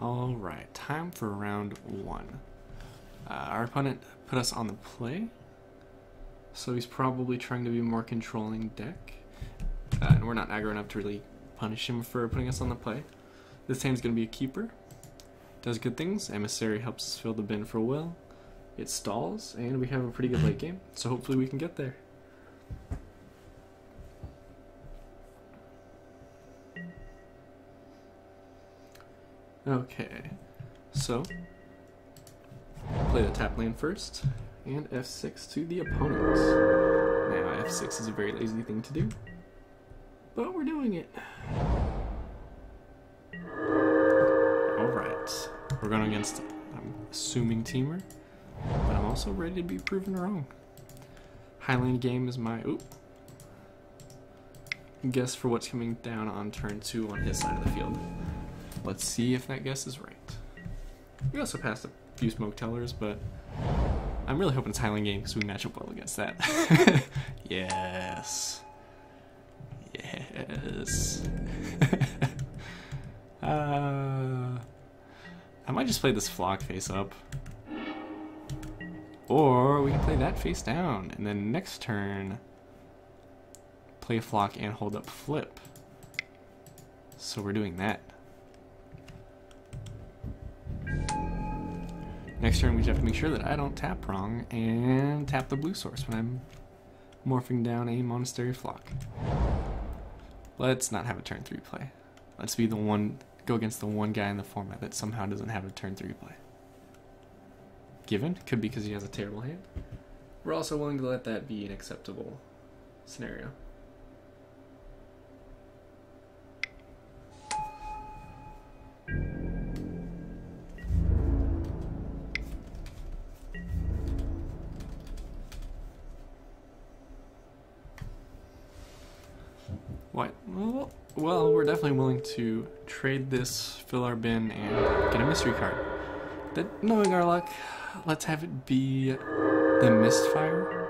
Alright, time for round one. Our opponent put us on the play, so he's probably trying to be more controlling deck. And we're not aggro enough to really punish him for putting us on the play. This time's going to be a keeper. Does good things. Emissary helps us fill the bin for Will. It stalls, and we have a pretty good late game, so hopefully we can get there. Okay, so play the tap lane first, and F6 to the opponent. Now F6 is a very lazy thing to do, but we're doing it. Alright, we're going against, I'm assuming, Teamer, but I'm also ready to be proven wrong. High lane game is my, guess for what's coming down on turn 2 on his side of the field. Let's see if that guess is right. We also passed a few smoke tellers, but I'm really hoping it's Highland game because we match up well against that. Yes. Yes. I might just play this flock face up. Or we can play that face down, and then next turn play flock and hold up flip. So we're doing that. Next turn we just have to make sure that I don't tap wrong and tap the blue source when I'm morphing down a monastery flock. Let's not have a turn 3 play. Let's be the one, go against the one guy in the format that somehow doesn't have a turn 3 play. Given, could be because he has a terrible hand. We're also willing to let that be an acceptable scenario. What? Well, we're definitely willing to trade this, fill our bin, and get a mystery card. That, knowing our luck, let's have it be the Mistfire.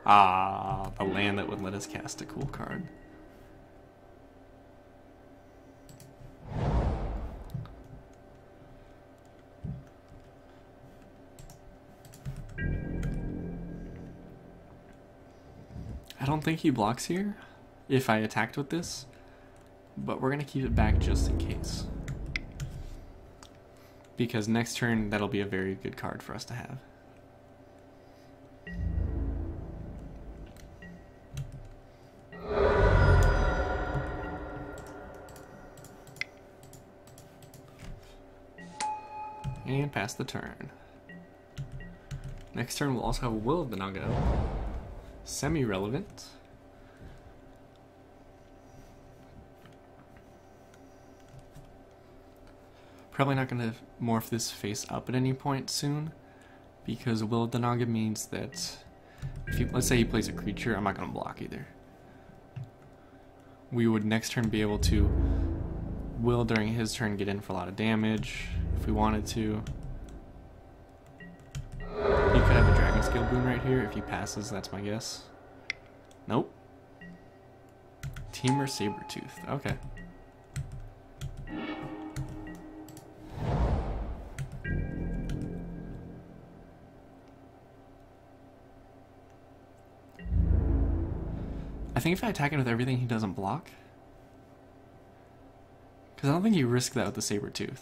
Ah, the land that would let us cast a cool card. I don't think he blocks here if I attacked with this, but we're going to keep it back just in case. Because next turn, that'll be a very good card for us to have. And pass the turn. Next turn, we'll also have Will of the Naga. Semi-relevant. Probably not going to morph this face up at any point soon, because Will of the Naga means that if he, let's say he plays a creature, I'm not going to block either. We would next turn be able to Will during his turn get in for a lot of damage if we wanted to. He could have a Dragon Scale boon right here if he passes, that's my guess. Nope. Teamer Sabertooth, okay. I think if I attack it with everything, he doesn't block. Because I don't think you risk that with the Sabertooth.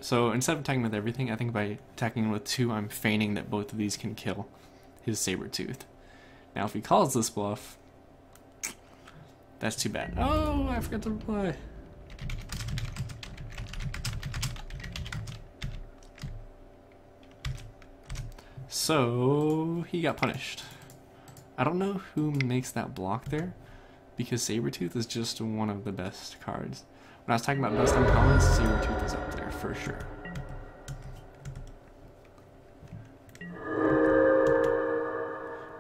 So instead of attacking with everything, I think by attacking with 2, I'm feigning that both of these can kill his Sabertooth. Now if he calls this bluff, that's too bad. Oh, I forgot to reply. So he got punished. I don't know who makes that block there, because Sabertooth is just one of the best cards. When I was talking about best uncommons, Sabertooth is up there for sure.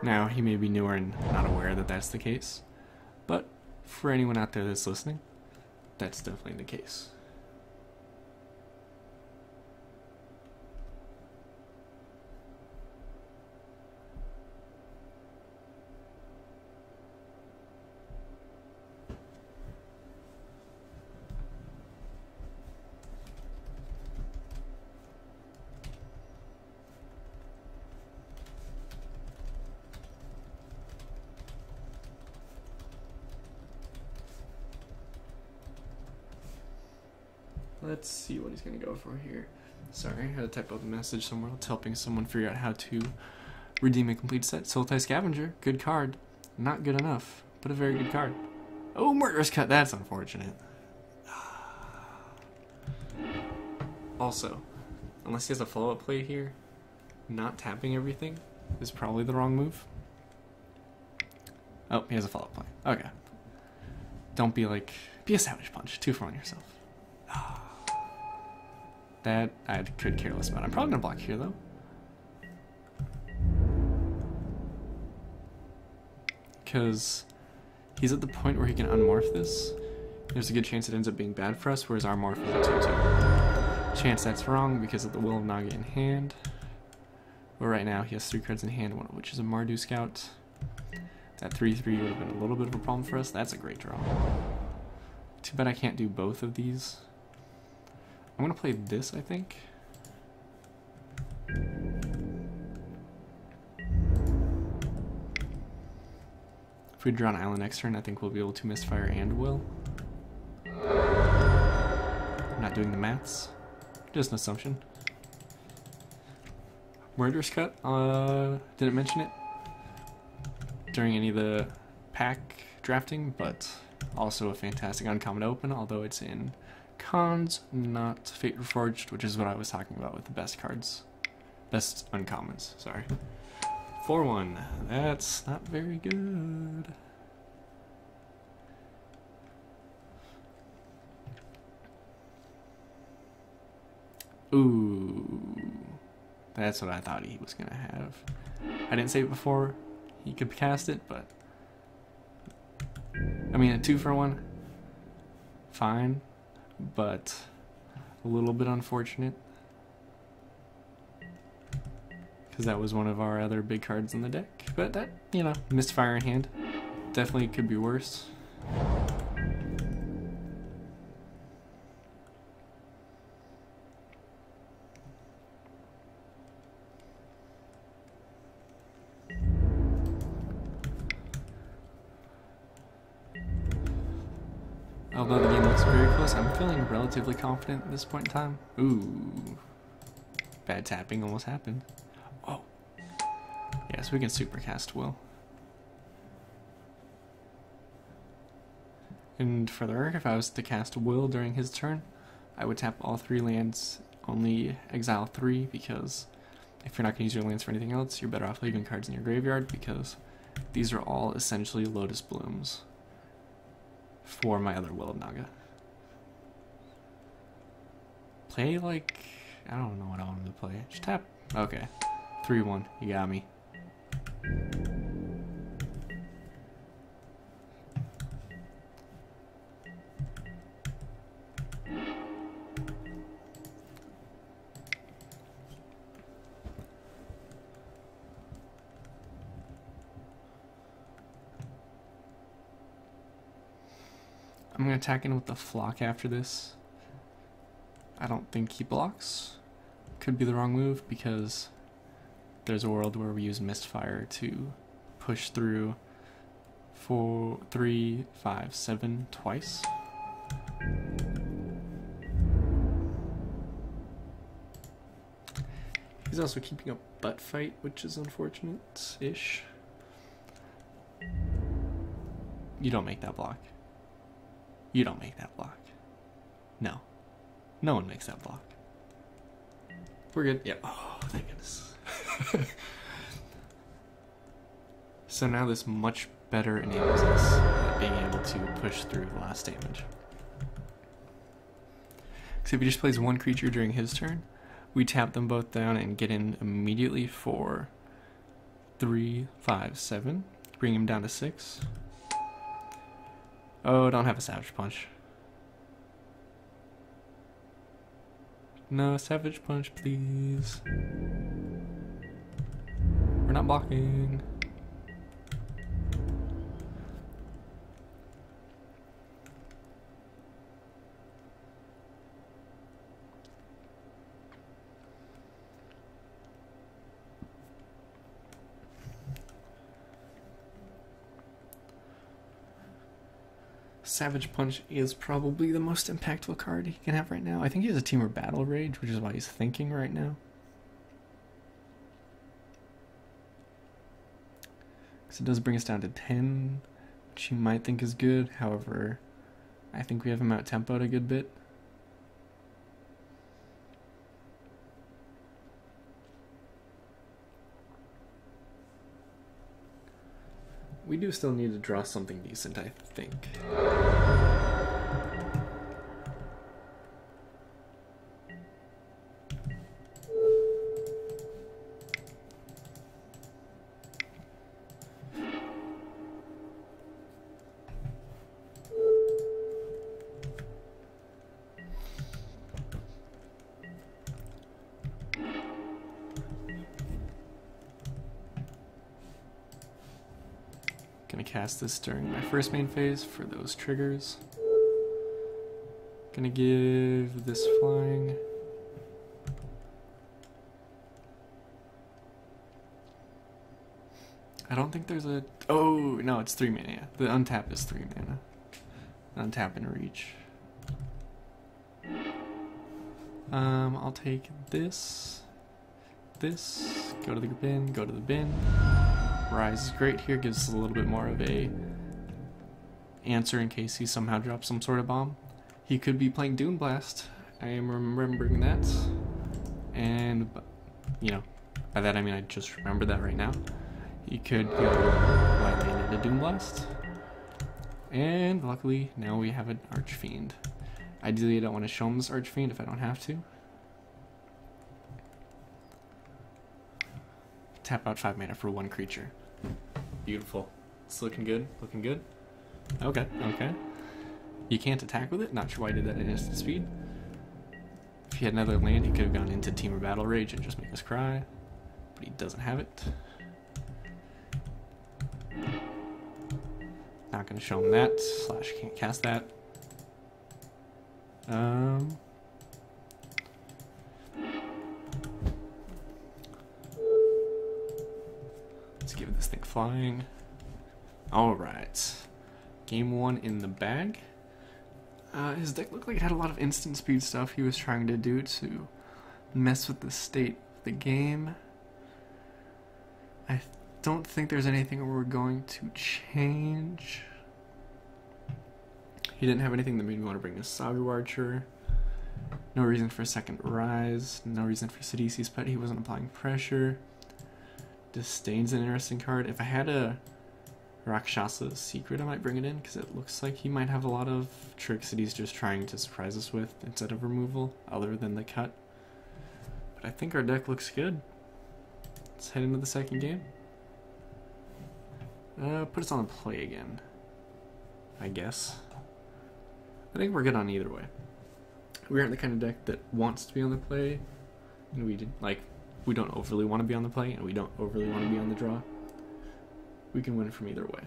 Now, he may be newer and not aware that that's the case, but for anyone out there that's listening, that's definitely the case. Let's see what he's gonna go for here. Sorry, I had to type up a message somewhere. It's helping someone figure out how to redeem a complete set. Sultai Scavenger, good card. Not good enough, but a very good card. Oh, Murderous Cut, that's unfortunate. Also, unless he has a follow-up play here, not tapping everything is probably the wrong move. Oh, he has a follow-up play. Okay. Don't be like, be a Savage Punch. 2 for 1 yourself. That I could care less about. I'm probably gonna block here though. Because he's at the point where he can unmorph this. There's a good chance it ends up being bad for us, whereas our morph is a 2/2. Chance that's wrong because of the Will of Naga in hand. But right now he has 3 cards in hand, one of which is a Mardu Scout. That 3/3 would have been a little bit of a problem for us. That's a great draw. Too bad I can't do both of these. I'm gonna play this, I think. If we draw an island next turn, I think we'll be able to Misfire and Will. I'm not doing the maths. Just an assumption. Murderous Cut, didn't mention it during any of the pack drafting, but also a fantastic uncommon to open, although it's in cons, not Fate Reforged, which is what I was talking about with the best cards. Best uncommons, sorry. 4-1, that's not very good. Ooh, that's what I thought he was gonna have. I didn't say it before he could cast it, but I mean, a 2 for 1, fine, but a little bit unfortunate because that was one of our other big cards in the deck. But that, you know, Misfire in hand, definitely could be worse. Although the game looks very close, I'm feeling relatively confident at this point in time. Ooh. Bad tapping almost happened. Oh. Yes, we can supercast Will. And for the Urk, if I was to cast Will during his turn, I would tap all 3 lands, only exile 3, because if you're not going to use your lands for anything else, you're better off leaving cards in your graveyard, because these are all essentially Lotus Blooms for my other Will of Naga. Play like, I don't know what I wanted to play. Just tap. Okay. 3-1. You got me. I'm going to attack in with the Flock after this. I don't think he blocks. Could be the wrong move because there's a world where we use Mistfire to push through 4, 3, 5, 7 twice. He's also keeping up Butt Fight, which is unfortunate-ish. You don't make that block. You don't make that block. No. No one makes that block. We're good. Yep. Oh, thank goodness. So now this much better enables us at being able to push through the last damage. So if he just plays one creature during his turn, we tap them both down and get in immediately for 3, 5, 7. Bring him down to 6. Oh, don't have a Savage Punch. No Savage Punch, please. We're not blocking. Savage Punch is probably the most impactful card he can have right now. I think he has a Team or Battle Rage, which is why he's thinking right now. Because it does bring us down to 10, which you might think is good. However, I think we have him out-tempoed a good bit. We do still need to draw something decent, I think. Gonna cast this during my first main phase for those triggers. Gonna give this flying. I don't think there's a... Oh, no, it's 3 mana. Yeah. The untap is 3 mana. Untap and reach. I'll take this. This. Go to the bin. Go to the bin. Rise is great here, gives us a little bit more of a answer in case he somehow drops some sort of bomb. He could be playing Dune Blast. I am remembering that. And, you know, by that I mean I just remember that right now. He could go white land into Dune Blast. And luckily, now we have an Archfiend. Ideally, I don't want to show him this Archfiend if I don't have to. Tap out 5 mana for 1 creature. Beautiful. It's looking good. Looking good. Okay, okay. You can't attack with it. Not sure why I did that at instant speed. If he had another land, he could have gone into Team or Battle Rage and just make us cry. But he doesn't have it. Not going to show him that. Slash can't cast that. Let's give this thing flying. Alright. Game 1 in the bag. His deck looked like it had a lot of instant speed stuff he was trying to do to mess with the state of the game. I don't think there's anything we're going to change. He didn't have anything that made me want to bring a Sagu Archer. No reason for a second Rise. No reason for Sidisi's Pet. He wasn't applying pressure. Disdain's an interesting card. If I had a Rakshasa's Secret, I might bring it in, because it looks like he might have a lot of tricks that he's just trying to surprise us with instead of removal, other than the cut. But I think our deck looks good. Let's head into the second game. Put us on the play again, I guess. I think we're good on either way. We aren't the kind of deck that wants to be on the play, and we don't overly want to be on the play, and we don't overly want to be on the draw. We can win from either way.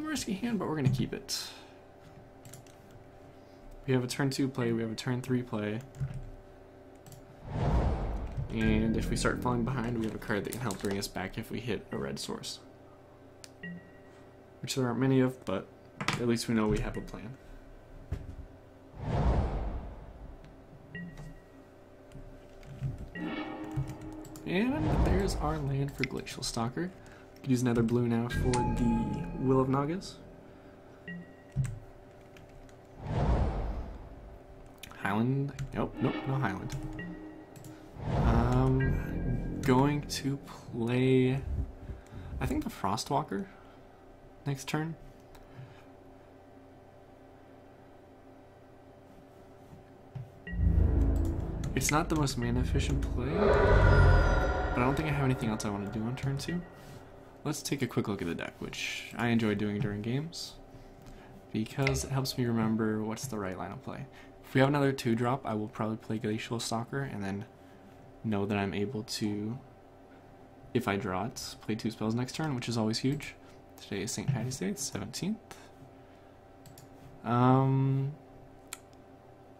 Risky hand, but we're gonna keep it. We have a turn 2 play, we have a turn 3 play. And if we start falling behind, we have a card that can help bring us back if we hit a red source. Which there aren't many of, but at least we know we have a plan. And there's our land for Glacial Stalker. Could use another blue now for the Will of Nagas. Highland? Nope, no Highland. Going to play, I think, the Frostwalker next turn. It's not the most mana efficient play, but I don't think I have anything else I want to do on turn 2. Let's take a quick look at the deck, which I enjoy doing during games, because it helps me remember what's the right line of play. If we have another 2-drop, I will probably play Glacial Stalker, and then know that I'm able to, if I draw it, play 2 spells next turn, which is always huge. Today is St. Patty's Day, it's 17th.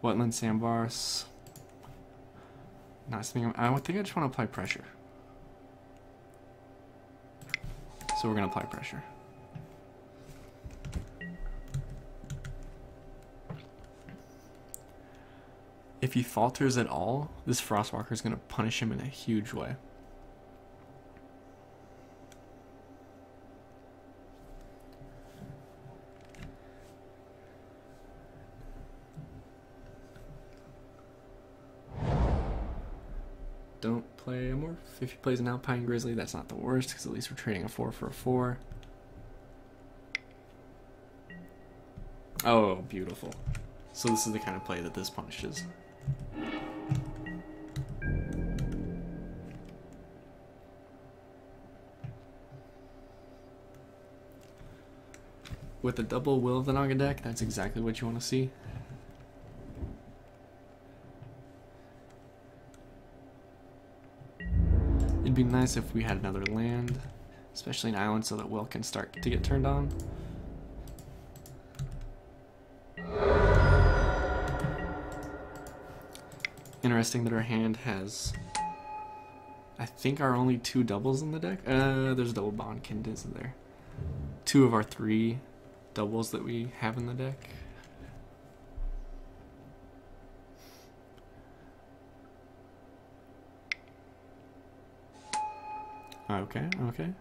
Wetland Sandbars. Not something I think I just want to apply pressure. So we're going to apply pressure. if he falters at all, this Frostwalker is going to punish him in a huge way. Don't play a Morph. If he plays an Alpine Grizzly, that's not the worst, because at least we're trading a 4 for a 4. Oh, beautiful. So this is the kind of play that this punishes. With a double Will of the Naga deck, that's exactly what you want to see. It'd be nice if we had another land, especially an island, so that Will can start to get turned on. Interesting that our hand has, I think, our only 2 doubles in the deck. There's a double Bondkin, isn't there? 2 of our 3 doubles that we have in the deck. Okay, okay.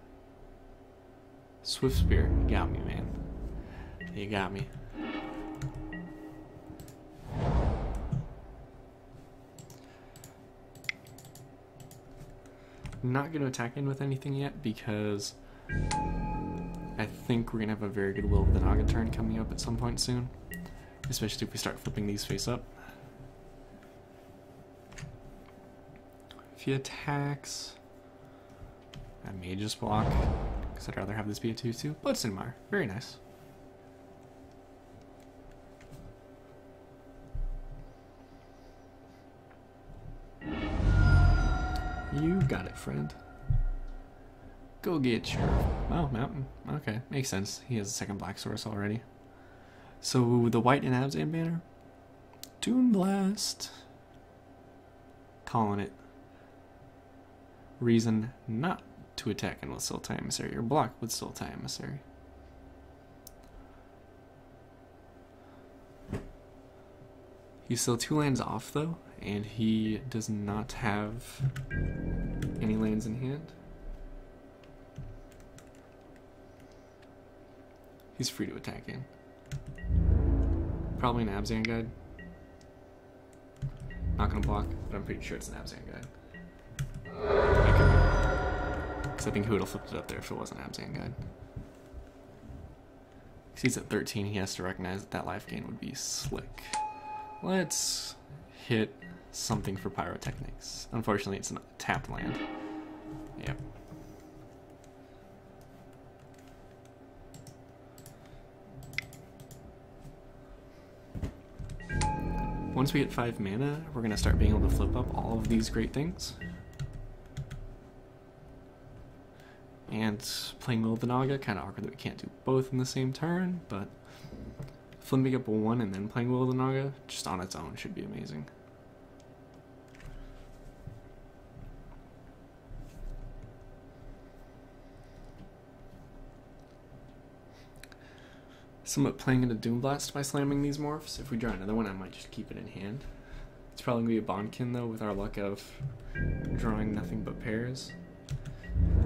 Swift Spear, you got me, man. You got me. I'm not going to attack in with anything yet because I think we're going to have a very good Will of the Naga turn coming up at some point soon. Especially if we start flipping these face up. If he attacks, I may just block because I'd rather have this be a 2-2. But Sinmar, very nice. You got it, friend. Go get your... Oh, mountain. Okay, makes sense. He has a second black source already. So, the white and Abzan banner. Toon Blast. Calling it. Reason not to attack in with Sultai Emissary, or block with Sultai Emissary. He's still 2 lands off, though, and he does not have any lands in hand. He's free to attack in. Probably an Abzan guide. Not gonna block, but I'm pretty sure it's an Abzan guide. Because I think he would have flipped it up there if it wasn't Abzan guide. Because he's at 13, he has to recognize that that life gain would be slick. Let's hit something for Pyrotechnics. Unfortunately, it's a tapped land. Yep. Once we hit 5 mana, we're going to start being able to flip up all of these great things. And playing Will of the Naga, kind of awkward that we can't do both in the same turn, but flipping up a 1 and then playing Will of the Naga, just on its own, should be amazing. Somewhat playing into Doom Blast by slamming these morphs. If we draw another one, I might just keep it in hand. It's probably going to be a Bondkin, though, with our luck of drawing nothing but pairs.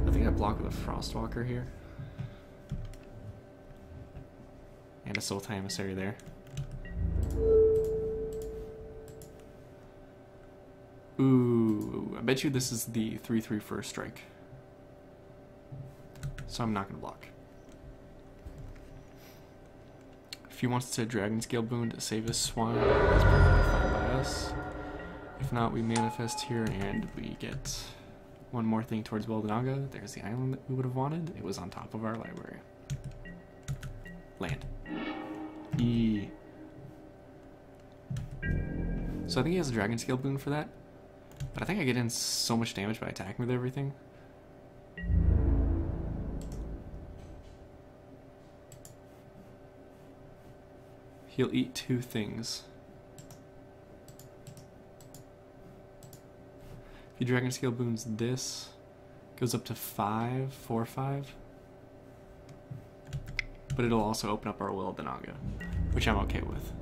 I think I block with a Frostwalker here. And a Sultai Emissary there. Ooh, I bet you this is the 3/3 first strike. So I'm not going to block. If he wants to Dragon Scale Boon to save his Swan, that's perfectly fine by us. If not, we manifest here and we get one more thing towards Will of the Naga. There's the island that we would have wanted. It was on top of our library. Land. E. So I think he has a Dragon Scale Boon for that. But I think I get in so much damage by attacking with everything. He'll eat 2 things. If you Dragon Scale Boons this, goes up to 5, 4, 5. But it'll also open up our Will of the Naga, which I'm okay with.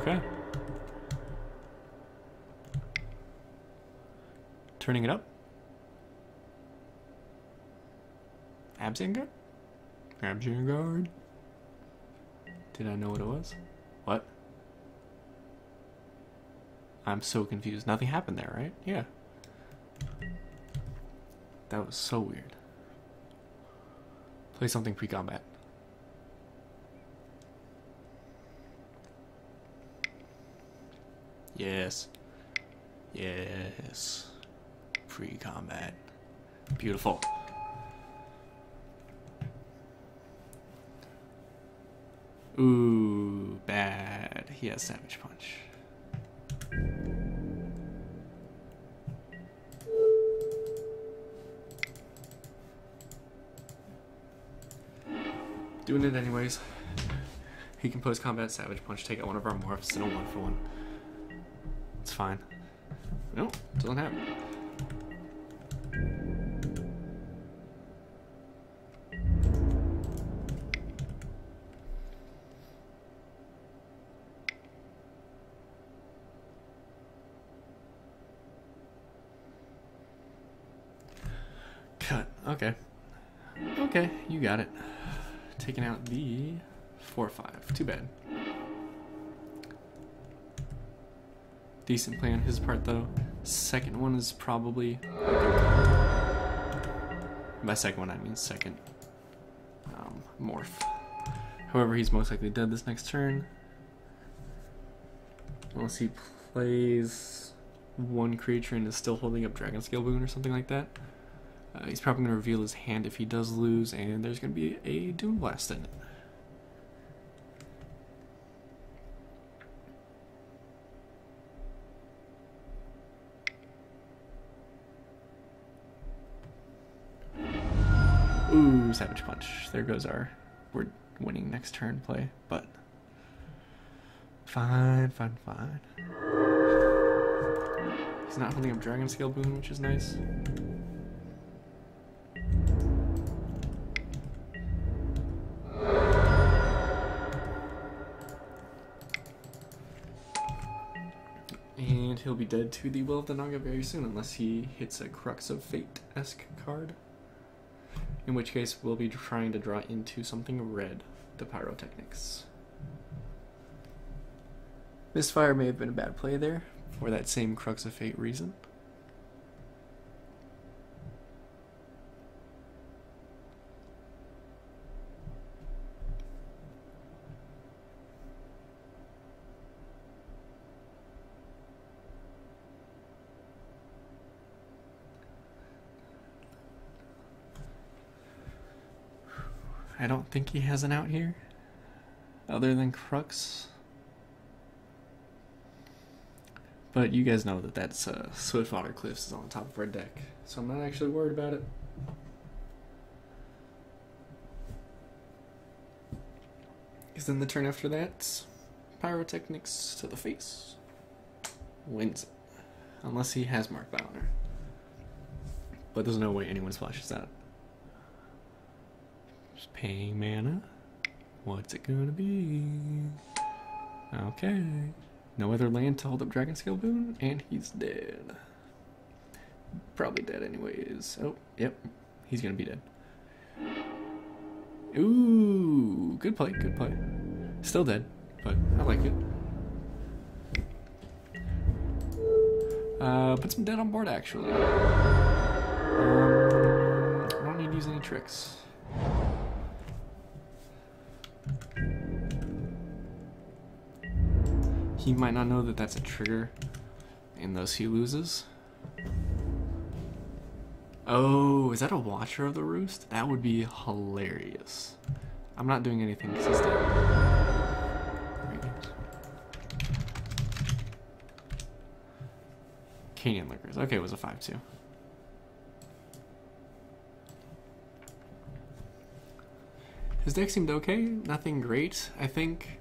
Okay. Turning it up. Absent guard? Absent guard. Did I know what it was? What? I'm so confused. Nothing happened there, right? Yeah. That was so weird. Play something pre-combat. Yes. Yes. Pre-combat. Beautiful. Ooh, bad. He has Savage Punch. Doing it anyways. He can post-combat Savage Punch, take out one of our morphs in a 1-for-1. It's fine. Nope, doesn't happen. Cut. Okay. Okay, you got it. Taking out the 4/5. Too bad. Decent play on his part, though. Second one is probably... By second one, I mean second morph. However, he's most likely dead this next turn. Unless he plays one creature and is still holding up Dragon Scale Boon or something like that. He's probably going to reveal his hand if he does lose, and there's going to be a Doom Blast in it. Ooh, Savage Punch. There goes our we're winning next turn play, but fine. He's not holding up Dragon Scale Boon, which is nice. And he'll be dead to the Will of the Naga very soon, unless he hits a Crux of Fate-esque card. In which case, we'll be trying to draw into something red, the Pyrotechnics. Misfire may have been a bad play there, for that same Crux of Fate reason. I don't think he has an out here, other than Crux. But you guys know that that's Swiftwater Cliffs is on the top of our deck, so I'm not actually worried about it. Because then the turn after that, Pyrotechnics to the face. Wins it. Unless he has Mark by Honor. But there's no way anyone splashes that. Just paying mana. What's it gonna be? Okay. No other land to hold up Dragon Scale Boon, and he's dead. Probably dead anyways. Oh, yep. He's gonna be dead. Ooh, good play, good play. Still dead, but I like it. Put some dead on board, actually. I don't need to use any tricks. He might not know that that's a trigger, and thus he loses. Oh, is that a Watcher of the Roost? That would be hilarious. I'm not doing anything because he's dead. Canyon Liquors. Okay, it was a 5/2. His deck seemed okay. Nothing great. I think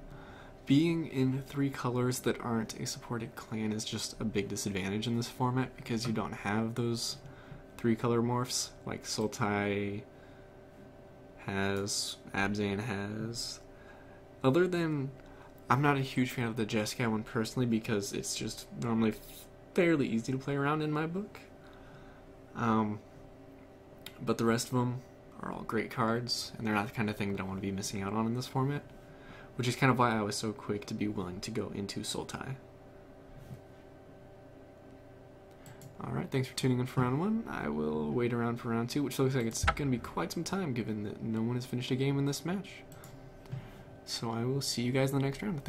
being in 3 colors that aren't a supported clan is just a big disadvantage in this format because you don't have those 3 color morphs like Sultai has, Abzan has. Other than I'm not a huge fan of the Jeskai one personally because it's just normally fairly easy to play around in my book. But the rest of them are all great cards, and they're not the kind of thing that I want to be missing out on in this format, which is kind of why I was so quick to be willing to go into Sultai. Alright, thanks for tuning in for round 1. I will wait around for round 2, which looks like it's going to be quite some time given that no one has finished a game in this match. So I will see you guys in the next round.